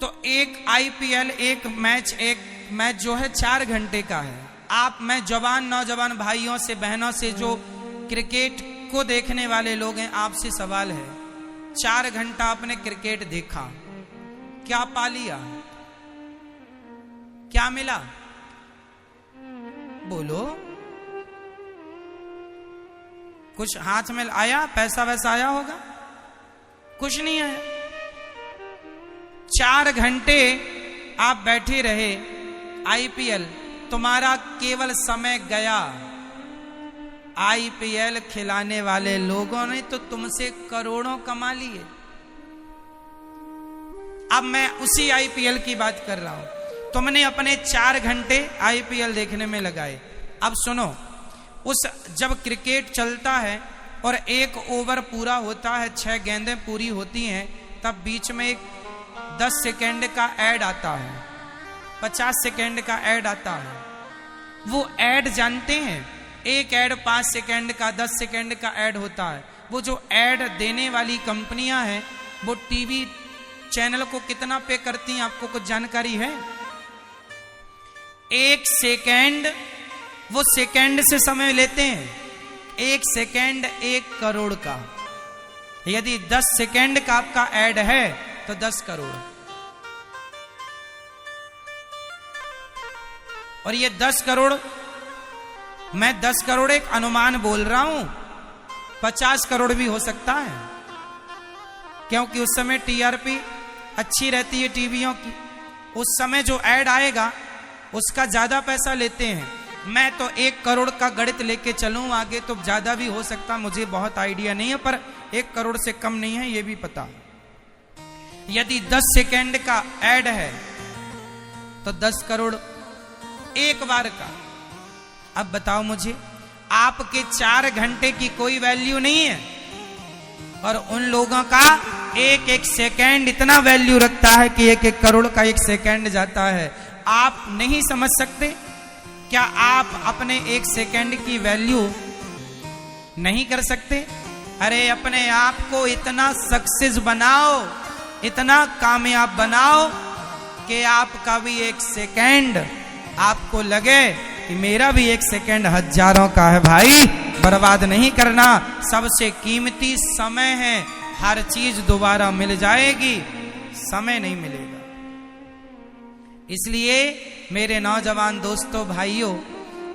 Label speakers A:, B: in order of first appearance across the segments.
A: तो एक आईपीएल एक मैच जो है 4 घंटे का है। मैं जवान नौजवान भाइयों से बहनों से जो क्रिकेट को देखने वाले लोग हैं, आपसे सवाल है, 4 घंटा आपने क्रिकेट देखा, क्या पा लिया, क्या मिला? बोलो, कुछ हाथ में आया? पैसा वैसा आया होगा? कुछ नहीं आया। 4 घंटे आप बैठे रहे, आईपीएल, तुम्हारा केवल समय गया। आईपीएल खिलाने वाले लोगों ने तो तुमसे करोड़ों कमा लिए। अब मैं उसी आईपीएल की बात कर रहा हूं। तुमने अपने 4 घंटे आईपीएल देखने में लगाए। अब सुनो, जब क्रिकेट चलता है और 1 ओवर पूरा होता है, 6 गेंदें पूरी होती हैं, तब बीच में एक 10 सेकेंड का ऐड आता है, 50 सेकेंड का ऐड आता है। वो ऐड जानते हैं, एक ऐड 5 सेकेंड का, 10 सेकेंड का ऐड होता है। वो जो ऐड देने वाली कंपनियां हैं, वो टीवी चैनल को कितना पे करती हैं, आपको कुछ जानकारी है? 1 सेकेंड, वो सेकेंड से समय लेते हैं। 1 सेकेंड 1 करोड़ का। यदि 10 सेकेंड का आपका ऐड है तो 10 करोड़। और ये 10 करोड़, मैं 10 करोड़ एक अनुमान बोल रहा हूं, 50 करोड़ भी हो सकता है, क्योंकि उस समय टीआरपी अच्छी रहती है टीवियों की। उस समय जो ऐड आएगा उसका ज्यादा पैसा लेते हैं। मैं तो 1 करोड़ का गणित लेके चलूं आगे, तो ज्यादा भी हो सकता, मुझे बहुत आइडिया नहीं है, पर 1 करोड़ से कम नहीं है, ये भी पता। यदि 10 सेकेंड का ऐड है तो 10 करोड़ एक बार का। अब बताओ मुझे, आपके 4 घंटे की कोई वैल्यू नहीं है, और उन लोगों का 1-1 सेकेंड इतना वैल्यू रखता है कि 1-1 करोड़ का 1 सेकेंड जाता है। आप नहीं समझ सकते क्या? आप अपने 1 सेकेंड की वैल्यू नहीं कर सकते? अरे अपने आप को इतना सक्सेस बनाओ, इतना कामयाब बनाओ कि आपका भी 1 सेकेंड आपको लगे कि मेरा भी 1 सेकेंड हजारों का है। भाई, बर्बाद नहीं करना। सबसे कीमती समय है। हर चीज दोबारा मिल जाएगी, समय नहीं मिलेगा। इसलिए मेरे नौजवान दोस्तों, भाइयों,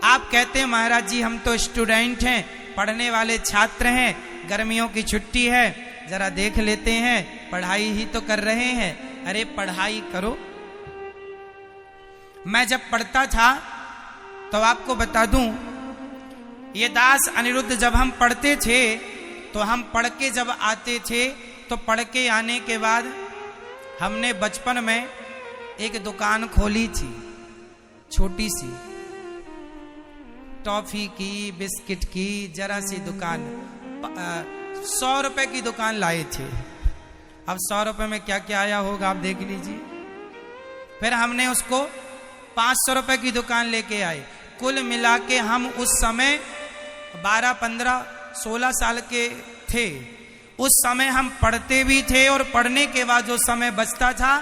A: आप कहते हैं महाराज जी हम तो स्टूडेंट हैं, पढ़ने वाले छात्र हैं, गर्मियों की छुट्टी है, जरा देख लेते हैं, पढ़ाई ही तो कर रहे हैं। अरे पढ़ाई करो। मैं जब पढ़ता था तो आपको बता दूं, ये दास अनिरुद्ध जब हम पढ़ते थे तो हम पढ़ के जब आते थे तो पढ़ के आने के बाद हमने बचपन में एक दुकान खोली थी, छोटी सी, टॉफी की, बिस्किट की, जरा सी दुकान। 100 रुपए की दुकान लाए थे। अब 100 रुपए में क्या क्या आया होगा आप देख लीजिए। फिर हमने उसको 500 रुपए की दुकान लेके आए। कुल मिला के हम उस समय 12, 15, 16 साल के थे। उस समय हम पढ़ते भी थे, और पढ़ने के बाद जो समय बचता था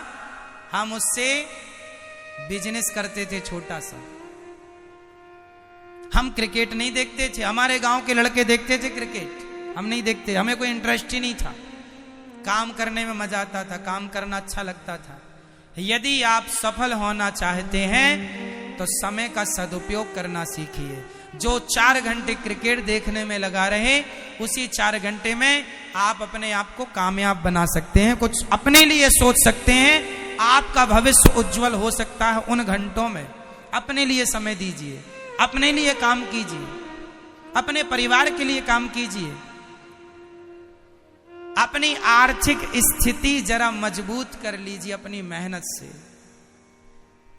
A: हम उससे बिजनेस करते थे छोटा सा। हम क्रिकेट नहीं देखते थे, हमारे गांव के लड़के देखते थे क्रिकेट, हम नहीं देखते, हमें कोई इंटरेस्ट ही नहीं था। काम करने में मजा आता था, काम करना अच्छा लगता था। यदि आप सफल होना चाहते हैं तो समय का सदुपयोग करना सीखिए। जो 4 घंटे क्रिकेट देखने में लगा रहे, उसी 4 घंटे में आप अपने आप को कामयाब बना सकते हैं, कुछ अपने लिए सोच सकते हैं। आपका भविष्य उज्जवल हो सकता है उन घंटों में। अपने लिए समय दीजिए, अपने लिए काम कीजिए, अपने परिवार के लिए काम कीजिए, अपनी आर्थिक स्थिति जरा मजबूत कर लीजिए अपनी मेहनत से।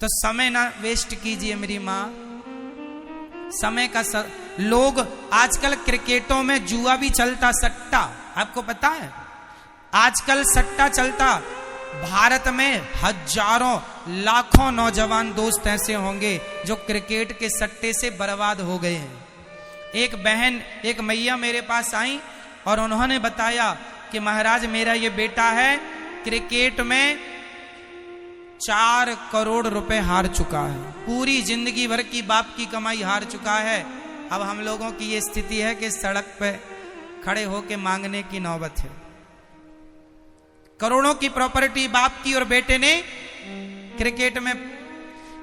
A: तो समय ना वेस्ट कीजिए मेरी माँ। समय का लोग आजकल क्रिकेटों में जुआ भी चलता, सट्टा, आपको पता है? आजकल सट्टा चलता। भारत में हजारों लाखों नौजवान दोस्त ऐसे होंगे जो क्रिकेट के सट्टे से बर्बाद हो गए हैं। एक बहन, एक मैया मेरे पास आई और उन्होंने बताया कि महाराज मेरा ये बेटा है, क्रिकेट में 4 करोड़ रुपए हार चुका है। पूरी जिंदगी भर की बाप की कमाई हार चुका है। अब हम लोगों की ये स्थिति है कि सड़क पे खड़े होके मांगने की नौबत है। करोड़ों की प्रॉपर्टी बाप की और बेटे ने क्रिकेट में।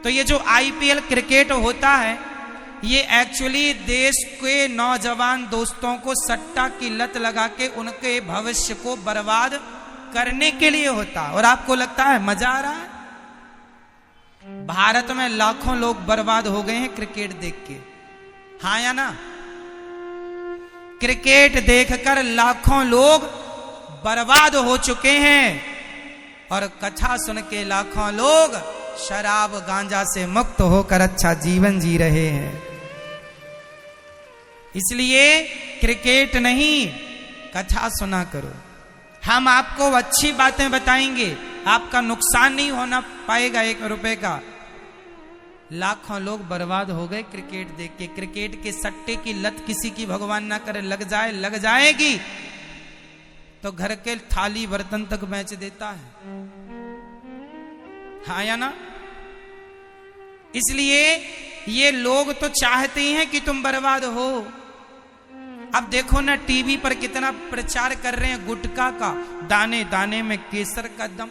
A: तो ये जो आईपीएल क्रिकेट होता है, ये एक्चुअली देश के नौजवान दोस्तों को सट्टा की लत लगा के उनके भविष्य को बर्बाद करने के लिए होता। और आपको लगता है मजा आ रहा है? भारत में लाखों लोग बर्बाद हो गए हैं क्रिकेट देख के, हाँ या ना? क्रिकेट देखकर लाखों लोग बर्बाद हो चुके हैं और कथा सुन के लाखों लोग शराब गांजा से मुक्त होकर अच्छा जीवन जी रहे हैं। इसलिए क्रिकेट नहीं, कथा सुना करो। हम आपको अच्छी बातें बताएंगे, आपका नुकसान नहीं होना पाएगा 1 रुपए का। लाखों लोग बर्बाद हो गए क्रिकेट देख के। क्रिकेट के सट्टे की लत किसी की भगवान ना करे लग जाएगी तो घर के थाली बर्तन तक बेच देता है, हाँ या ना? इसलिए ये लोग तो चाहते ही हैं कि तुम बर्बाद हो। अब देखो ना टीवी पर कितना प्रचार कर रहे हैं गुटखा का, दाने दाने में केसर का दम।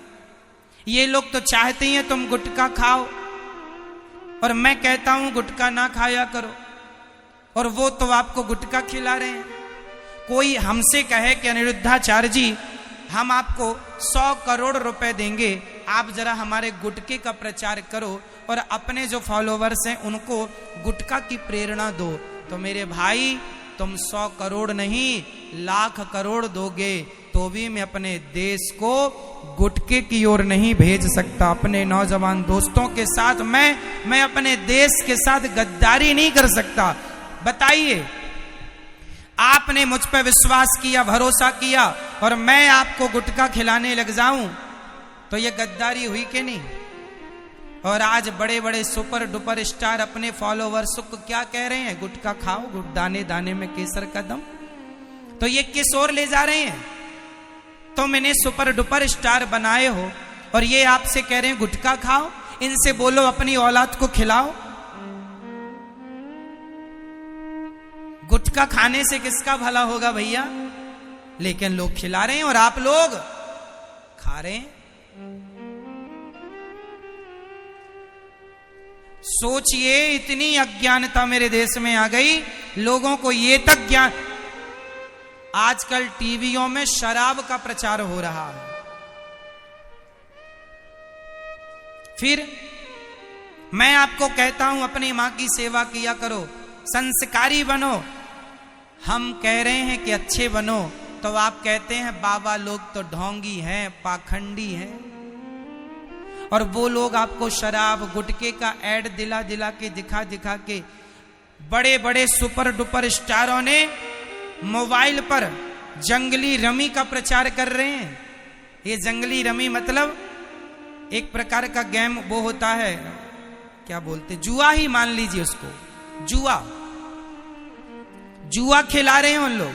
A: ये लोग तो चाहते ही हैं तुम गुटखा खाओ, और मैं कहता हूं गुटखा ना खाया करो, और वो तो आपको गुटखा खिला रहे हैं। कोई हमसे कहे कि अनिरुद्धाचार्य जी हम आपको 100 करोड़ रुपए देंगे, आप जरा हमारे गुटखे का प्रचार करो और अपने जो फॉलोवर्स हैं उनको गुटखा की प्रेरणा दो। तो मेरे भाई, तुम 100 करोड़ नहीं, लाख करोड़ दोगे तो भी मैं अपने देश को गुटखे की ओर नहीं भेज सकता। अपने नौजवान दोस्तों के साथ मैं अपने देश के साथ गद्दारी नहीं कर सकता। बताइए, आपने मुझ पर विश्वास किया, भरोसा किया, और मैं आपको गुटखा खिलाने लग जाऊं तो ये गद्दारी हुई कि नहीं? और आज बड़े बड़े सुपर डुपर स्टार अपने फॉलोवर्स को क्या कह रहे हैं? गुटखा खाओ, दाने दाने में केसर का दम। तो ये किस ओर ले जा रहे हैं? तुम इन्हें सुपर डुपर स्टार बनाए हो और ये आपसे कह रहे हैं गुटखा खाओ। इनसे बोलो अपनी औलाद को खिलाओ। गुटखा खाने से किसका भला होगा भैया? लेकिन लोग खिला रहे हैं और आप लोग खा रहे हैं। सोचिए, इतनी अज्ञानता मेरे देश में आ गई, लोगों को ये तक ज्ञान। आजकल टीवियों में शराब का प्रचार हो रहा है। फिर मैं आपको कहता हूं अपनी मां की सेवा किया करो, संस्कारी बनो। हम कह रहे हैं कि अच्छे बनो, तो आप कहते हैं बाबा लोग तो ढोंगी हैं, पाखंडी हैं। और वो लोग आपको शराब गुटखे का ऐड दिला दिला के दिखा के, बड़े बड़े सुपर डुपर स्टारों ने मोबाइल पर जंगली रमी का प्रचार कर रहे हैं। ये जंगली रमी मतलब एक प्रकार का गेम वो होता है, क्या बोलते, जुआ ही मान लीजिए उसको, जुआ खिला रहे हैं उन लोग।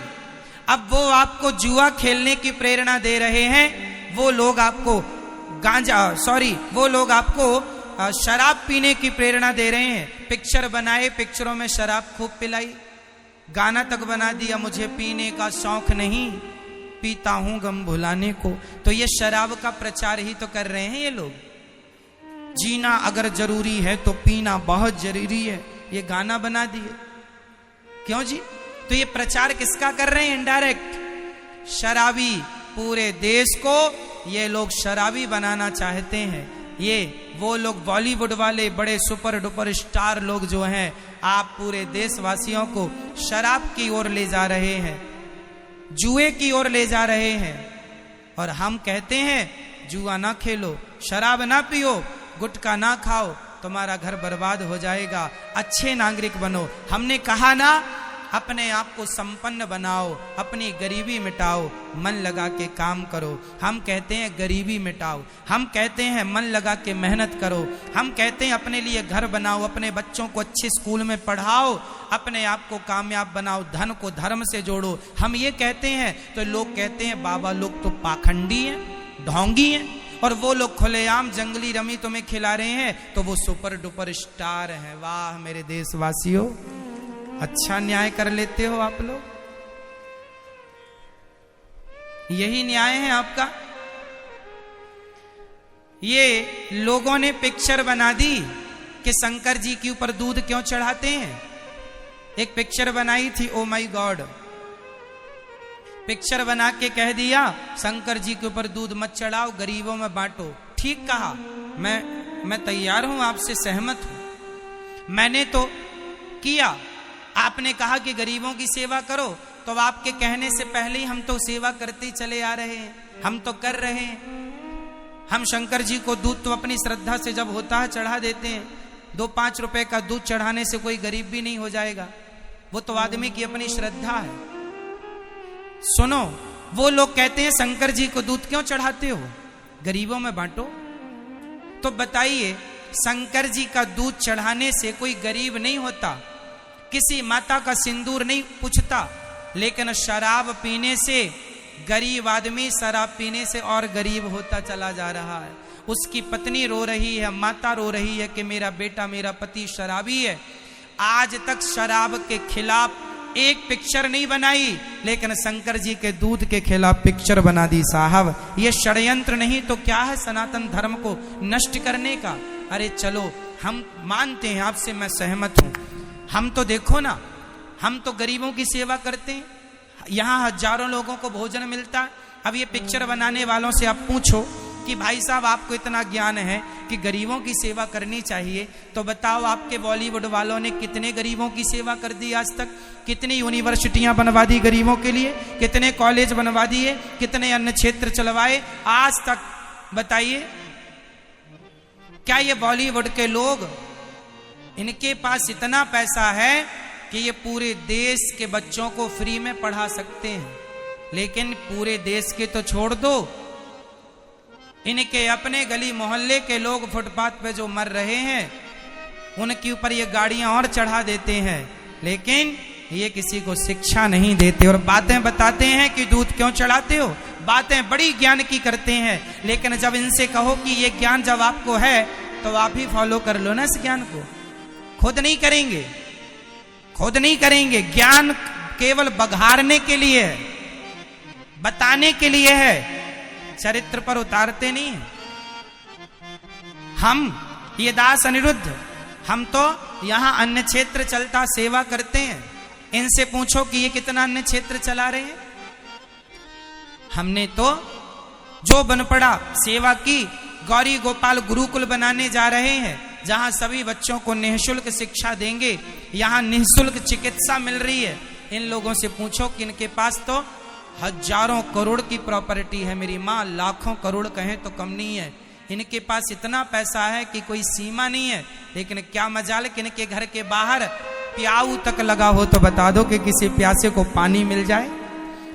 A: अब वो आपको जुआ खेलने की प्रेरणा दे रहे हैं। वो लोग आपको वो लोग आपको शराब पीने की प्रेरणा दे रहे हैं। पिक्चर बनाए, पिक्चरों में शराब खूब पिलाई, गाना तक बना दिया, मुझे पीने का शौक नहीं, पीता हूं गम भुलाने को। तो ये शराब का प्रचार ही तो कर रहे हैं ये लोग। जीना अगर जरूरी है तो पीना बहुत जरूरी है, ये गाना बना दिए। क्यों जी? तो ये प्रचार किसका कर रहे हैं? इनडायरेक्ट शराबी। पूरे देश को ये लोग शराबी बनाना चाहते हैं। ये वो लोग बॉलीवुड वाले बड़े सुपर डुपर स्टार लोग जो हैं, आप पूरे देशवासियों को शराब की ओर ले जा रहे हैं, जुए की ओर ले जा रहे हैं। और हम कहते हैं जुआ ना खेलो, शराब ना पियो, गुटखा ना खाओ, तुम्हारा घर बर्बाद हो जाएगा। अच्छे नागरिक बनो। हमने कहा ना, अपने आप को संपन्न बनाओ, अपनी गरीबी मिटाओ, मन लगा के काम करो। हम कहते हैं गरीबी मिटाओ, हम कहते हैं मन लगा के मेहनत करो, हम कहते हैं अपने लिए घर बनाओ, अपने बच्चों को अच्छे स्कूल में पढ़ाओ, अपने आप को कामयाब बनाओ, धन को धर्म से जोड़ो। हम ये कहते हैं तो लोग कहते हैं बाबा लोग तो पाखंडी हैं, ढोंगी हैं। और वो लोग खुलेआम जंगली रमी तुम्हें खिला रहे हैं तो वो सुपर डुपर स्टार है। वाह मेरे देशवासियों, अच्छा न्याय कर लेते हो आप लोग। यही न्याय है आपका। ये लोगों ने पिक्चर बना दी कि शंकर जी के ऊपर दूध क्यों चढ़ाते हैं। एक पिक्चर बनाई थी, ओ माय गॉड, पिक्चर बना के कह दिया शंकर जी के ऊपर दूध मत चढ़ाओ, गरीबों में बांटो। ठीक कहा, मैं तैयार हूं, आपसे सहमत हूं। मैंने तो किया, आपने कहा कि गरीबों की सेवा करो, तो आपके कहने से पहले ही हम तो सेवा करते चले आ रहे हैं, हम तो कर रहे हैं। हम शंकर जी को दूध तो अपनी श्रद्धा से जब होता है चढ़ा देते हैं। 2-5 रुपए का दूध चढ़ाने से कोई गरीब भी नहीं हो जाएगा, वो तो आदमी की अपनी श्रद्धा है। सुनो, वो लोग कहते हैं शंकर जी को दूध क्यों चढ़ाते हो, गरीबों में बांटो। तो बताइए, शंकर जी का दूध चढ़ाने से कोई गरीब नहीं होता, किसी माता का सिंदूर नहीं पूछता, लेकिन शराब पीने से गरीब आदमी शराब पीने से और गरीब होता चला जा रहा है। उसकी पत्नी रो रही है, माता रो रही है कि मेरा बेटा, मेरा पति शराबी है। आज तक शराब के खिलाफ एक पिक्चर नहीं बनाई, लेकिन शंकर जी के दूध के खिलाफ पिक्चर बना दी। साहब, ये षड्यंत्र नहीं तो क्या है सनातन धर्म को नष्ट करने का। अरे चलो, हम मानते हैं, आपसे मैं सहमत हूं। हम तो देखो ना, हम तो गरीबों की सेवा करते हैं, यहां हजारों लोगों को भोजन मिलता है। अब ये पिक्चर बनाने वालों से आप पूछो कि भाई साहब आपको इतना ज्ञान है कि गरीबों की सेवा करनी चाहिए, तो बताओ आपके बॉलीवुड वालों ने कितने गरीबों की सेवा कर दी आज तक, कितनी यूनिवर्सिटियां बनवा दी गरीबों के लिए, कितने कॉलेज बनवा दिए, कितने अन्य क्षेत्र चलवाए आज तक। बताइए, क्या ये बॉलीवुड के लोग, इनके पास इतना पैसा है कि ये पूरे देश के बच्चों को फ्री में पढ़ा सकते हैं, लेकिन पूरे देश के तो छोड़ दो, इनके अपने गली मोहल्ले के लोग फुटपाथ पे जो मर रहे हैं उनके ऊपर ये गाड़ियां और चढ़ा देते हैं, लेकिन ये किसी को शिक्षा नहीं देते और बातें बताते हैं कि दूध क्यों चढ़ाते हो। बातें बड़ी ज्ञान की करते हैं, लेकिन जब इनसे कहो कि ये ज्ञान जब आपको है तो आप ही फॉलो कर लो ना इस ज्ञान को। खुद नहीं करेंगे, खुद नहीं करेंगे। ज्ञान केवल बघारने के लिए है, बताने के लिए है, चरित्र पर उतारते नहीं है। हम ये दास अनिरुद्ध, हम तो यहां अन्य क्षेत्र चलता सेवा करते हैं। इनसे पूछो कि ये कितना अन्य क्षेत्र चला रहे हैं। हमने तो जो बन पड़ा सेवा की। गौरी गोपाल गुरुकुल बनाने जा रहे हैं, जहां सभी बच्चों को निःशुल्क शिक्षा देंगे, यहां निःशुल्क चिकित्सा मिल रही है। इन लोगों से पूछो कि इनके पास तो हजारों करोड़ की प्रॉपर्टी है, मेरी माँ लाखों करोड़ कहें तो कम नहीं है। इनके पास इतना पैसा है कि कोई सीमा नहीं है, लेकिन क्या मजाल कि इनके घर के बाहर प्याऊ तक लगा हो तो बता दो कि किसी प्यासे को पानी मिल जाए।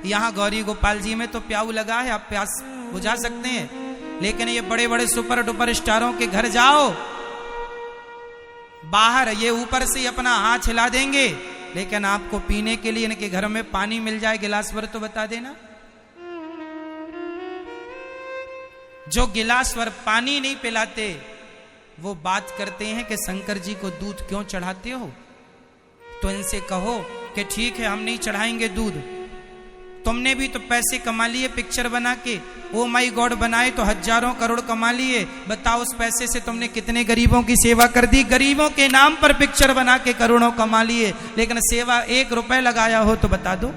A: यहाँ गौरी गोपाल जी में तो प्याऊ लगा है, आप प्यास बुझा सकते हैं, लेकिन ये बड़े बड़े सुपर डुपर स्टारों के घर जाओ, बाहर ये ऊपर से अपना हाथ हिला देंगे, लेकिन आपको पीने के लिए इनके घर में पानी मिल जाए गिलास भर तो बता देना। जो गिलास भर पानी नहीं पिलाते वो बात करते हैं कि शंकर जी को दूध क्यों चढ़ाते हो। तो इनसे कहो कि ठीक है हम नहीं चढ़ाएंगे दूध, तुमने भी तो पैसे कमा लिए पिक्चर बना के, ओ माई गॉड बनाए तो हजारों करोड़ कमा लिए, बताओ उस पैसे से तुमने कितने गरीबों की सेवा कर दी। गरीबों के नाम पर पिक्चर बना के करोड़ों कमा लिए, लेकिन सेवा 1 रुपए लगाया हो तो बता दो।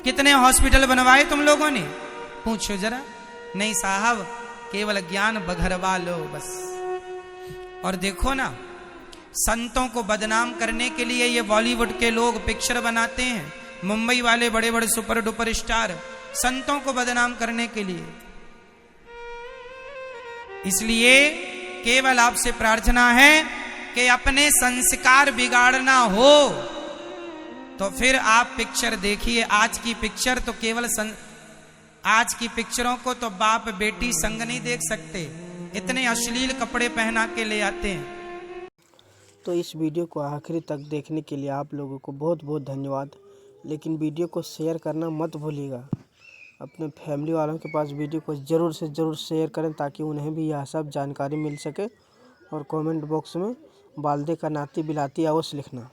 A: कितने हॉस्पिटल बनवाए तुम लोगों ने, पूछो जरा। नहीं साहब, केवल ज्ञान बघरवा लो बस। और देखो ना, संतों को बदनाम करने के लिए ये बॉलीवुड के लोग पिक्चर बनाते हैं, मुंबई वाले बड़े बड़े सुपर डुपर स्टार संतों को बदनाम करने के लिए। इसलिए केवल आपसे प्रार्थना है कि अपने संस्कार बिगाड़ना हो तो फिर आप पिक्चर देखिए। आज की पिक्चर तो केवल आज की पिक्चरों को तो बाप बेटी संग नहीं देख सकते, इतने अश्लील कपड़े पहना के ले आते हैं।
B: तो इस वीडियो को आखिरी तक देखने के लिए आप लोगों को बहुत बहुत धन्यवाद। लेकिन वीडियो को शेयर करना मत भूलिएगा। अपने फैमिली वालों के पास वीडियो को ज़रूर से ज़रूर शेयर करें ताकि उन्हें भी यह सब जानकारी मिल सके। और कमेंट बॉक्स में बाल्दे का नाती बिलाती अवश्य लिखना।